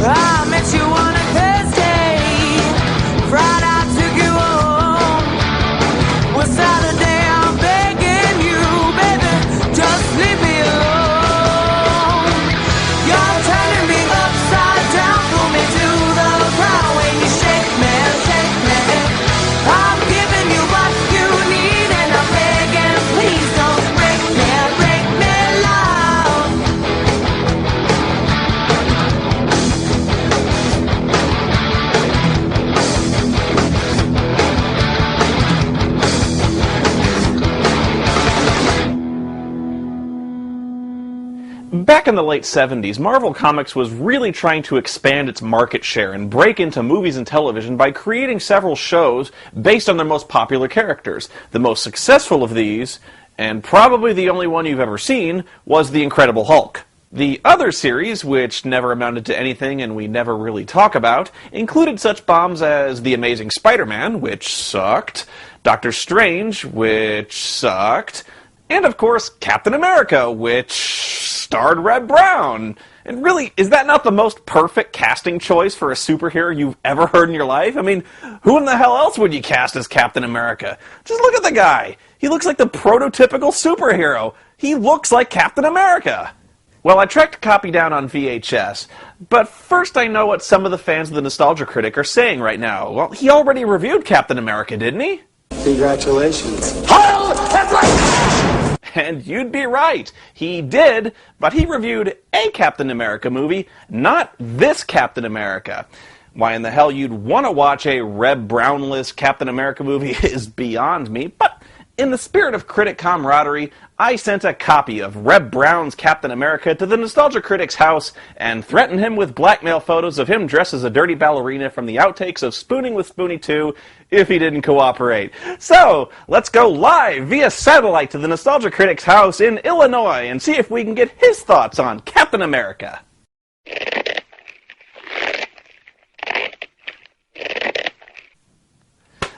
I met you on a Thursday, Friday I took you home. Well, Saturday I'm begging you, baby, just leave me alone. You're turning me upside down, pull me to the ground when you shake me, shake me. I'm giving you what you need and I'm begging, please don't break me, love. Back in the late 70s, Marvel Comics was really trying to expand its market share and break into movies and television by creating several shows based on their most popular characters. The most successful of these, and probably the only one you've ever seen, was The Incredible Hulk. The other series, which never amounted to anything and we never really talk about, included such bombs as The Amazing Spider-Man, which sucked, Doctor Strange, which sucked, and of course Captain America, which starred Reb Brown. And really, is that not the most perfect casting choice for a superhero you've ever heard in your life? I mean, who in the hell else would you cast as Captain America? Just look at the guy. He looks like the prototypical superhero. He looks like Captain America. Well, I tracked a copy down on VHS, but first I know what some of the fans of the Nostalgia Critic are saying right now. Well, he already reviewed Captain America, didn't he? Congratulations. And you'd be right. He did, but he reviewed a Captain America movie, not this Captain America. Why in the hell you'd want to watch a Reb Brownless Captain America movie is beyond me, but in the spirit of Critic camaraderie, I sent a copy of Reb Brown's Captain America to the Nostalgia Critic's house and threatened him with blackmail photos of him dressed as a dirty ballerina from the outtakes of Spooning with Spoony 2 if he didn't cooperate. So, let's go live via satellite to the Nostalgia Critic's house in Illinois and see if we can get his thoughts on Captain America.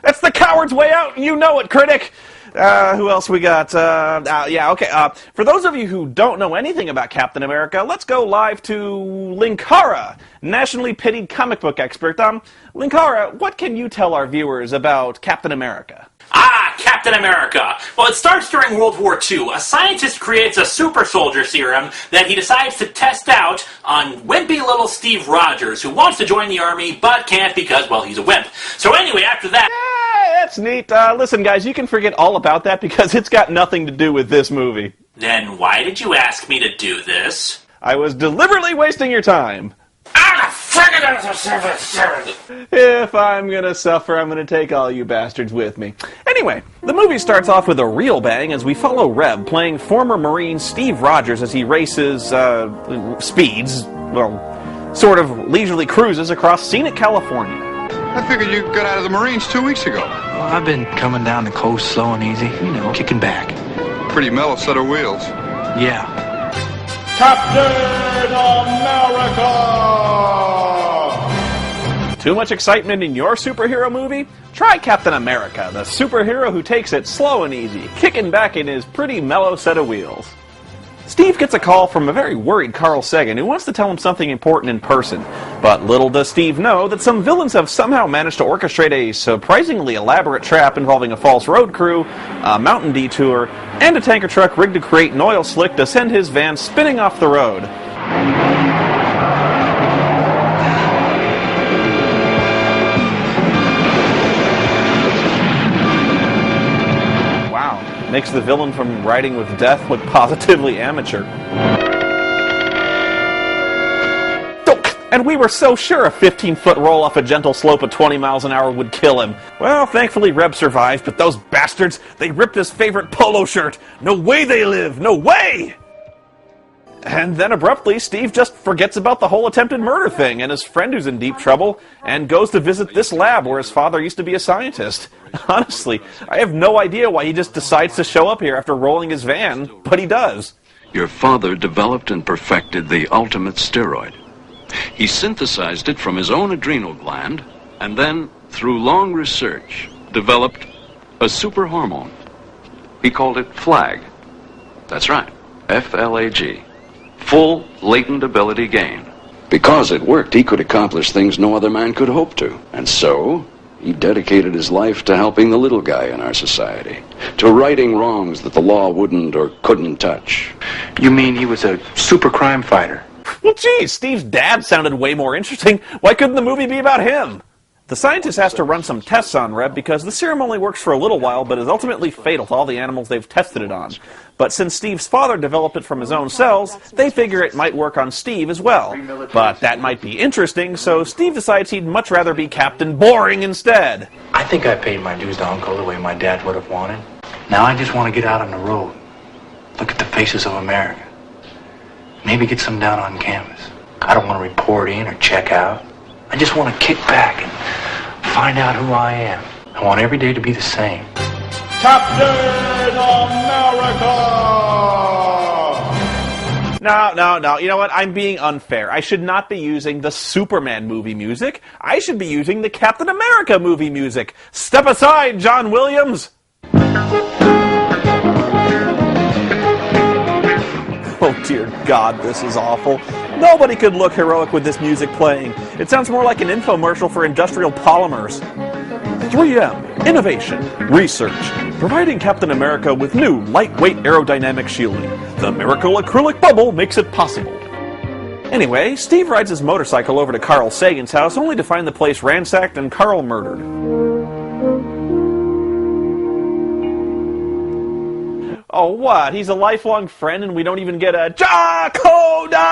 That's the coward's way out, and you know it, Critic! Who else we got? For those of you who don't know anything about Captain America, let's go live to Linkara, nationally pitied comic book expert. Linkara, what can you tell our viewers about Captain America? Captain America. Well, it starts during World War II. A scientist creates a super soldier serum that he decides to test out on wimpy little Steve Rogers, who wants to join the army but can't because, well, he's a wimp. So anyway, after that... Hey, that's neat. Listen, guys, you can forget all about that because it's got nothing to do with this movie. Then why did you ask me to do this? I was deliberately wasting your time. If I'm gonna suffer, I'm gonna take all you bastards with me. Anyway, the movie starts off with a real bang as we follow Reb playing former Marine Steve Rogers as he races, speeds, well, sort of leisurely cruises across scenic California. I figured you got out of the Marines 2 weeks ago. Well, I've been coming down the coast slow and easy, you know, kicking back. Pretty mellow set of wheels. Yeah. Captain America! Too much excitement in your superhero movie? Try Captain America, the superhero who takes it slow and easy, kicking back in his pretty mellow set of wheels. Steve gets a call from a very worried Carl Sagan who wants to tell him something important in person. But little does Steve know that some villains have somehow managed to orchestrate a surprisingly elaborate trap involving a false road crew, a mountain detour, and a tanker truck rigged to create an oil slick to send his van spinning off the road. Makes the villain from Riding with Death look positively amateur. And we were so sure a 15-foot roll off a gentle slope at 20 miles an hour would kill him. Well, thankfully Reb survived, but those bastards, they ripped his favorite polo shirt. No way they live! No way! And then abruptly, Steve just forgets about the whole attempted murder thing and his friend who's in deep trouble and goes to visit this lab where his father used to be a scientist. Honestly, I have no idea why he just decides to show up here after rolling his van, but he does. Your father developed and perfected the ultimate steroid. He synthesized it from his own adrenal gland and then, through long research, developed a super hormone. He called it FLAG. That's right, F-L-A-G. Full latent ability gain. Because it worked, he could accomplish things no other man could hope to. And so, he dedicated his life to helping the little guy in our society, to righting wrongs that the law wouldn't or couldn't touch. You mean he was a super crime fighter? Well, geez, Steve's dad sounded way more interesting. Why couldn't the movie be about him? The scientist has to run some tests on Reb because the serum only works for a little while but is ultimately fatal to all the animals they've tested it on. But since Steve's father developed it from his own cells, they figure it might work on Steve as well. But that might be interesting, so Steve decides he'd much rather be Captain Boring instead. I think I paid my dues to Uncle the way my dad would have wanted. Now I just want to get out on the road. Look at the faces of America. Maybe get some down on canvas. I don't want to report in or check out. I just want to kick back and find out who I am. I want every day to be the same. Captain America! No, you know what? I'm being unfair. I should not be using the Superman movie music. I should be using the Captain America movie music. Step aside, John Williams! Oh dear God, this is awful. Nobody could look heroic with this music playing. It sounds more like an infomercial for industrial polymers. 3M, innovation, research, providing Captain America with new lightweight aerodynamic shielding. The miracle acrylic bubble makes it possible. Anyway, Steve rides his motorcycle over to Carl Sagan's house only to find the place ransacked and Carl murdered. Oh, what? He's a lifelong friend and we don't even get a Jacoda!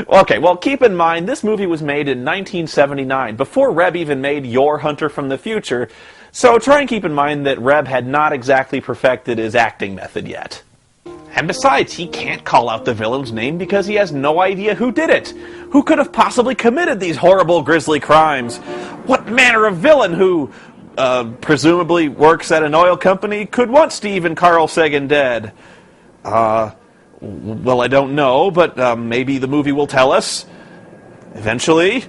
Okay, well, keep in mind, this movie was made in 1979, before Reb even made Your Hunter from the Future, so try and keep in mind that Reb had not exactly perfected his acting method yet. And besides, he can't call out the villain's name because he has no idea who did it. Who could have possibly committed these horrible, grisly crimes? What manner of villain who presumably works at an oil company, could want Steve and Carl Sagan dead? Well, I don't know, but maybe the movie will tell us. Eventually.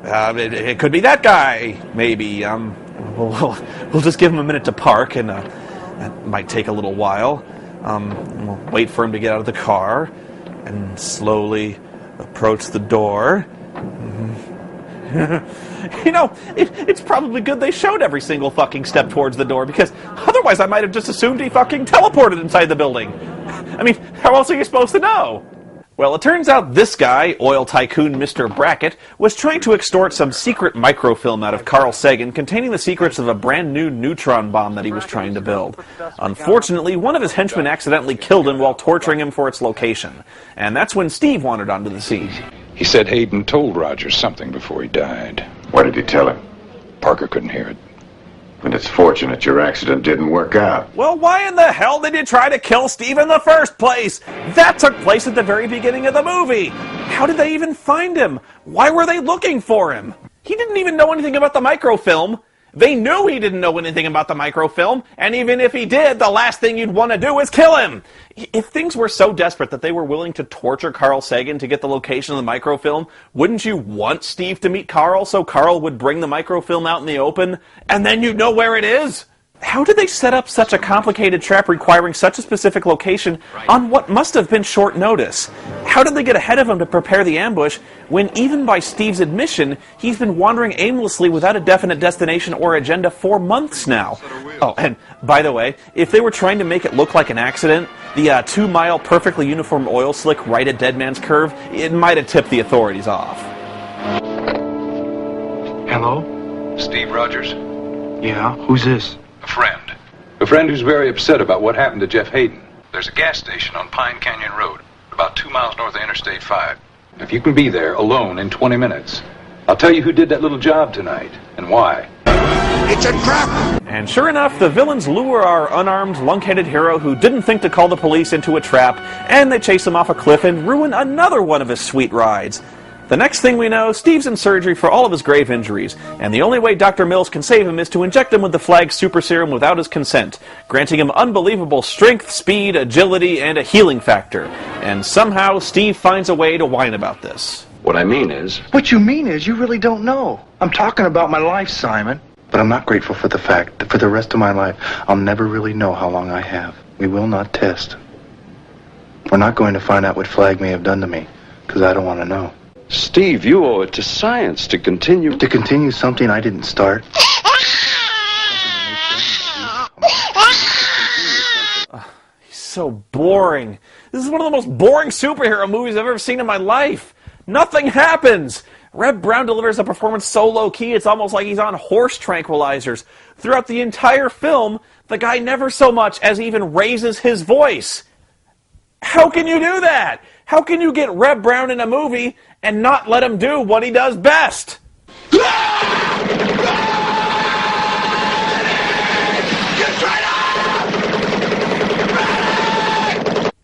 It could be that guy, maybe. We'll just give him a minute to park, and that might take a little while. We'll wait for him to get out of the car, and slowly approach the door. You know, it's probably good they showed every single fucking step towards the door, because otherwise I might have just assumed he fucking teleported inside the building. I mean, how else are you supposed to know? Well, it turns out this guy, oil tycoon Mr. Brackett, was trying to extort some secret microfilm out of Carl Sagan containing the secrets of a brand new neutron bomb that he was trying to build. Unfortunately, one of his henchmen accidentally killed him while torturing him for its location. And that's when Steve wandered onto the scene. He said Hayden told Rogers something before he died. What did he tell him? Parker couldn't hear it. And it's fortunate your accident didn't work out. Well, why in the hell did you try to kill Steve in the first place? That took place at the very beginning of the movie. How did they even find him? Why were they looking for him? He didn't even know anything about the microfilm. They knew he didn't know anything about the microfilm, and even if he did, the last thing you'd want to do is kill him. If things were so desperate that they were willing to torture Carl Sagan to get the location of the microfilm, wouldn't you want Steve to meet Carl so Carl would bring the microfilm out in the open, and then you'd know where it is? How did they set up such a complicated trap requiring such a specific location on what must have been short notice? How did they get ahead of him to prepare the ambush when, even by Steve's admission, he's been wandering aimlessly without a definite destination or agenda for months now? Oh, and by the way, if they were trying to make it look like an accident, the 2-mile perfectly uniform oil slick right at Dead Man's Curve, it might have tipped the authorities off. Hello? Steve Rogers? Yeah, who's this? A friend. A friend who's very upset about what happened to Jeff Hayden. There's a gas station on Pine Canyon Road, about 2 miles north of Interstate 5. If you can be there alone in 20 minutes, I'll tell you who did that little job tonight and why. It's a trap! And sure enough, the villains lure our unarmed, lunk-headed hero who didn't think to call the police into a trap, and they chase him off a cliff and ruin another one of his sweet rides. The next thing we know, Steve's in surgery for all of his grave injuries, and the only way Dr. Mills can save him is to inject him with the Flag super serum without his consent, granting him unbelievable strength, speed, agility, and a healing factor. And somehow, Steve finds a way to whine about this. What I mean is... What you mean is you really don't know. I'm talking about my life, Simon. But I'm not grateful for the fact that for the rest of my life, I'll never really know how long I have. We will not test. We're not going to find out what Flag may have done to me, because I don't want to know. Steve, you owe it to science to continue. To continue something I didn't start. He's so boring. This is one of the most boring superhero movies I've ever seen in my life. Nothing happens. Reb Brown delivers a performance so low-key it's almost like he's on horse tranquilizers. Throughout the entire film, the guy never so much as even raises his voice. How can you do that? How can you get Reb Brown in a movie and not let him do what he does best?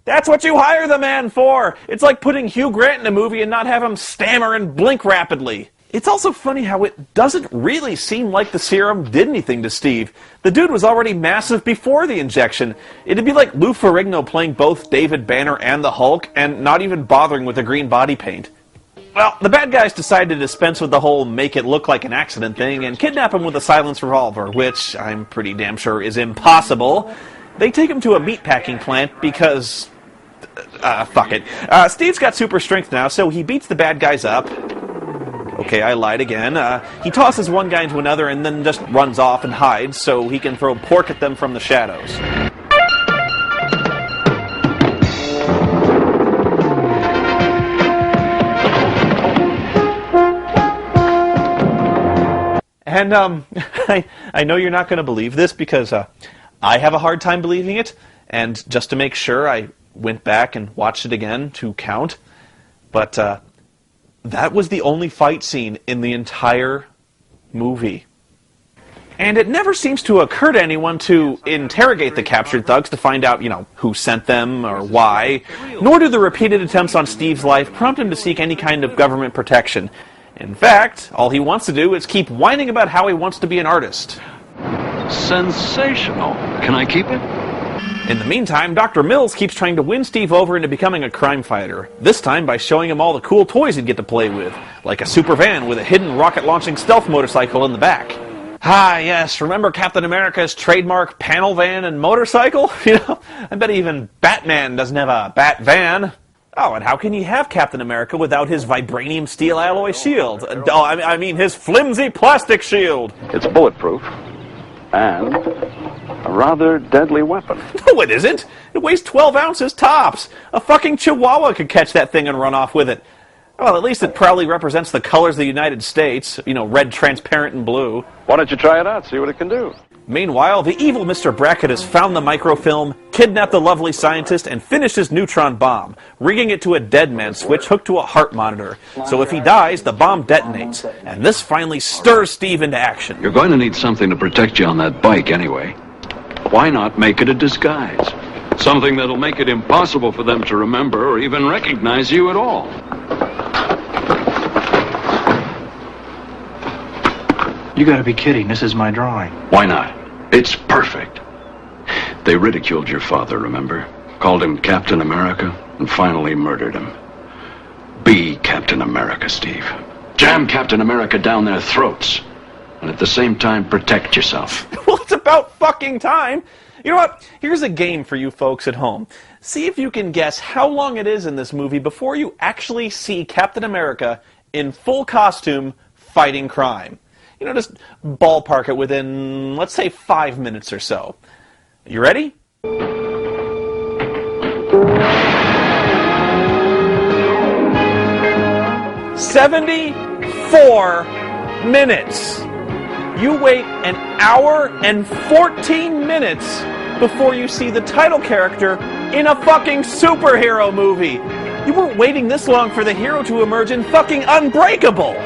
That's what you hire the man for! It's like putting Hugh Grant in a movie and not have him stammer and blink rapidly. It's also funny how it doesn't really seem like the serum did anything to Steve. The dude was already massive before the injection. It'd be like Lou Ferrigno playing both David Banner and the Hulk and not even bothering with the green body paint. Well, the bad guys decide to dispense with the whole make it look like an accident thing and kidnap him with a silenced revolver, which I'm pretty damn sure is impossible. They take him to a meatpacking plant because... fuck it. Steve's got super strength now, so he beats the bad guys up. Okay, I lied again. He tosses one guy into another and then just runs off and hides so he can throw pork at them from the shadows. And, I know you're not going to believe this because I have a hard time believing it, and just to make sure, I went back and watched it again to count, but that was the only fight scene in the entire movie. And it never seems to occur to anyone to interrogate the captured thugs to find out, who sent them or why, nor do the repeated attempts on Steve's life prompt him to seek any kind of government protection. In fact, all he wants to do is keep whining about how he wants to be an artist. Sensational. Can I keep it? In the meantime, Dr. Mills keeps trying to win Steve over into becoming a crime fighter, this time by showing him all the cool toys he'd get to play with, like a super van with a hidden rocket-launching stealth motorcycle in the back. Ah, yes, remember Captain America's trademark panel van and motorcycle? I bet even Batman doesn't have a bat van. Oh, and how can you have Captain America without his vibranium steel alloy shield? I mean his flimsy plastic shield! It's bulletproof and a rather deadly weapon. No, it isn't! It weighs 12 ounces tops! A fucking chihuahua could catch that thing and run off with it. Well, at least it proudly represents the colors of the United States. Red, transparent, and blue. Why don't you try it out, see what it can do? Meanwhile, the evil Mr. Brackett has found the microfilm, kidnapped the lovely scientist, and finished his neutron bomb, rigging it to a dead man switch hooked to a heart monitor. So if he dies, the bomb detonates. And this finally stirs Steve into action. You're going to need something to protect you on that bike anyway. Why not make it a disguise? Something that'll make it impossible for them to remember or even recognize you at all. You gotta be kidding, this is my drawing. Why not? It's perfect. They ridiculed your father, remember? Called him Captain America and finally murdered him. Be Captain America, Steve. Jam Captain America down their throats. And at the same time, protect yourself. Well, it's about fucking time. You know what? Here's a game for you folks at home. See if you can guess how long it is in this movie before you actually see Captain America in full costume fighting crime. Just ballpark it within, let's say, 5 minutes or so. You ready? 74 minutes. You wait an hour and 14 minutes before you see the title character in a fucking superhero movie. You weren't waiting this long for the hero to emerge in fucking Unbreakable.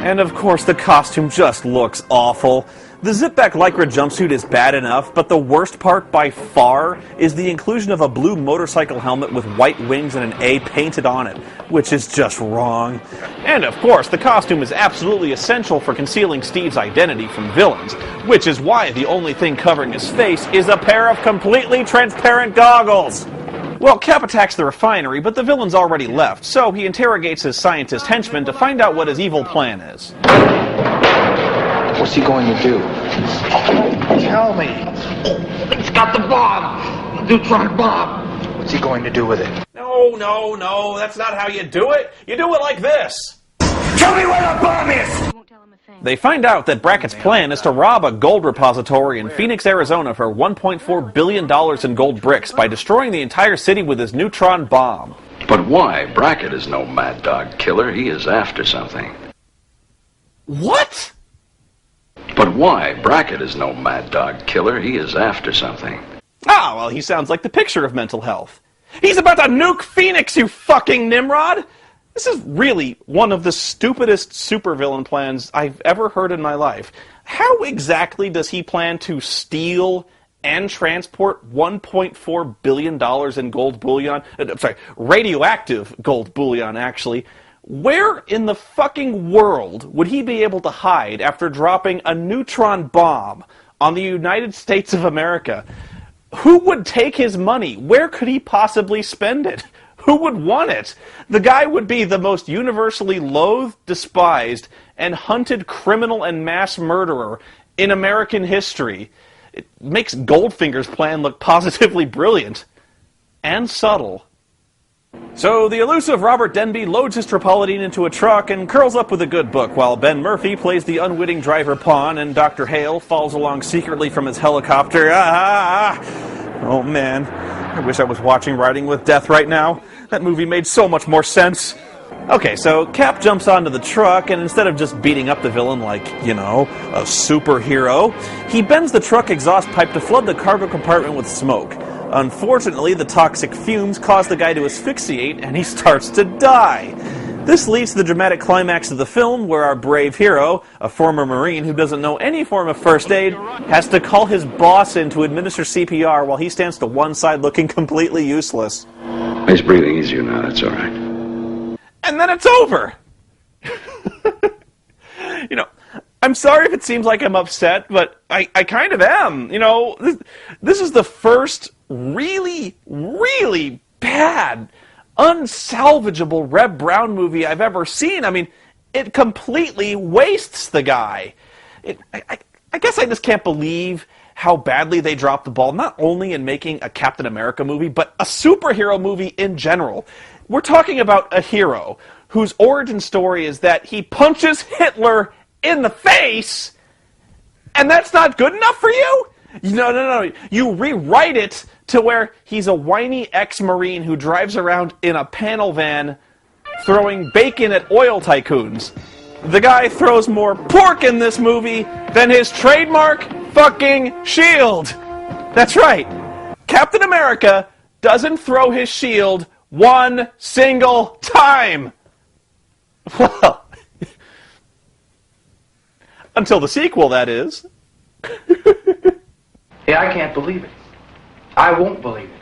And of course, the costume just looks awful. The zip-back Lycra jumpsuit is bad enough, but the worst part by far is the inclusion of a blue motorcycle helmet with white wings and an A painted on it, which is just wrong. And of course, the costume is absolutely essential for concealing Steve's identity from villains, which is why the only thing covering his face is a pair of completely transparent goggles. Well, Cap attacks the refinery, but the villain's already left, so he interrogates his scientist henchman to find out what his evil plan is. What's he going to do? Tell me. It's got the bomb! The neutron bomb! What's he going to do with it? No, that's not how you do it. You do it like this. Tell me where the bomb is! They find out that Brackett's plan is to rob a gold repository in Phoenix, Arizona for $1.4 billion in gold bricks by destroying the entire city with his neutron bomb. But why? Brackett is no mad dog killer. He is after something. What? But why? Brackett is no mad dog killer. He is after something. Ah, well, he sounds like the picture of mental health. He's about to nuke Phoenix, you fucking Nimrod! This is really one of the stupidest supervillain plans I've ever heard in my life. How exactly does he plan to steal and transport $1.4 billion in gold bullion? Radioactive gold bullion, actually. Where in the fucking world would he be able to hide after dropping a neutron bomb on the United States of America? Who would take his money? Where could he possibly spend it? Who would want it? The guy would be the most universally loathed, despised, and hunted criminal and mass murderer in American history. It makes Goldfinger's plan look positively brilliant. And subtle. So the elusive Robert Denby loads his Tripolitine into a truck and curls up with a good book, while Ben Murphy plays the unwitting driver pawn and Dr. Hale falls along secretly from his helicopter. Oh man, I wish I was watching Riding with Death right now. That movie made so much more sense. Okay, so Cap jumps onto the truck, and instead of just beating up the villain like, you know, a superhero, he bends the truck exhaust pipe to flood the cargo compartment with smoke. Unfortunately, the toxic fumes cause the guy to asphyxiate, and he starts to die. This leads to the dramatic climax of the film, where our brave hero, a former Marine who doesn't know any form of first aid, has to call his boss in to administer CPR while he stands to one side looking completely useless. He's breathing easier now, that's all right. And then it's over! You know, I'm sorry if it seems like I'm upset, but I kind of am. You know, this is the first really, really bad, unsalvageable Reb Brown movie I've ever seen. I mean, it completely wastes the guy. I guess I just can't believe how badly they dropped the ball, not only in making a Captain America movie, but a superhero movie in general. We're talking about a hero whose origin story is that he punches Hitler in the face, and that's not good enough for you? No. You rewrite it to where he's a whiny ex-Marine who drives around in a panel van throwing bacon at oil tycoons. The guy throws more pork in this movie than his trademark fucking shield. That's right. Captain America doesn't throw his shield one single time. Well, until the sequel, that is. Yeah, I can't believe it. I won't believe it.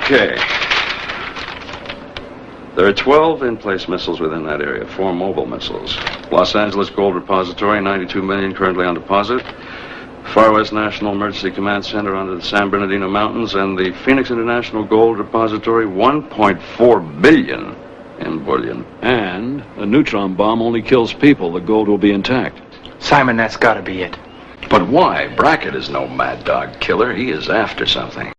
Okay. There are 12 in-place missiles within that area, 4 mobile missiles. Los Angeles Gold Repository, 92 million currently on deposit. Far West National Emergency Command Center under the San Bernardino Mountains, and the Phoenix International Gold Repository, 1.4 billion in bullion. And a neutron bomb only kills people. The gold will be intact. Simon, that's gotta be it. But why? Brackett is no mad dog killer. He is after something.